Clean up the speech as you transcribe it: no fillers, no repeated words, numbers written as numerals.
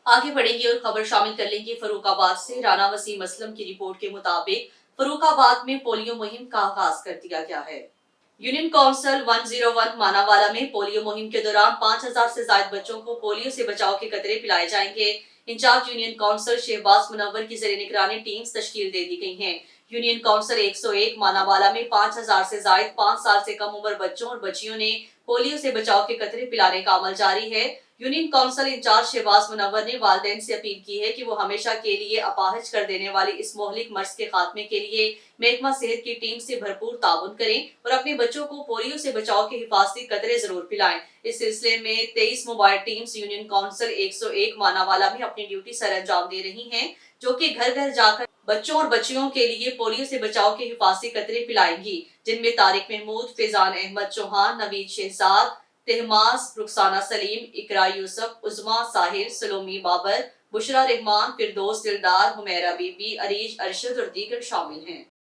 आगे बढ़ेंगे और खबर शामिल कर लेंगे फर्रुखाबाद से। राना वसीम असलम की रिपोर्ट के मुताबिक फर्रुखाबाद में पोलियो मुहिम का आगाज कर दिया गया है। यूनियन काउंसिल 101 मानावाला में पोलियो मुहिम के दौरान 5000 से ज्यादा बच्चों को पोलियो से बचाव के कतरे पिलाए जाएंगे। In charge union council Shahbaz Munawwar की जेर निगरानी टीम्स तश्कील दे दी गई हैं। यूनियन काउंसिल 101 मानावाला में 5000 से ज्यादा 5 साल से कम उम्र बच्चों और बच्चियों ने पोलियो से बचाव के कतरे पिलाने का अमल जारी है। Union council in charge Shahbaz Munawwar ने वालिदैन से अपील की है कि वो हमेशा के लिए अपाहिज कर देने वाली इस मोहलिक मर्ज के खात्मे के लिए महकमा सेहत की टीम से भरपूर ताउन करें और अपने बच्चों को पोलियो से बचाव के हिफाजती कतरे जरूर पिलाएं। इस सिलसिले में 23 mobile teams union council 101 Manawala में अपनी ड्यूटी सर अंजाम दे रही हैं, जो कि घर घर जाकर बच्चों और बच्चियों के लिए पोलियो से बचाव के हिफाजती कतरे पिलाएंगी, जिनमें तारिक महमूद, फैजान अहमद चौहान, नवीद शहजाद, तहमास, रुखसाना सलीम, इकरा यूसुफ, उज़मा साहिर, सलोमी बाबर, बुशरा रहमान, फिरदौस दिलदार, हुमैरा बीबी, अरीज अरशद और दीगर शामिल हैं।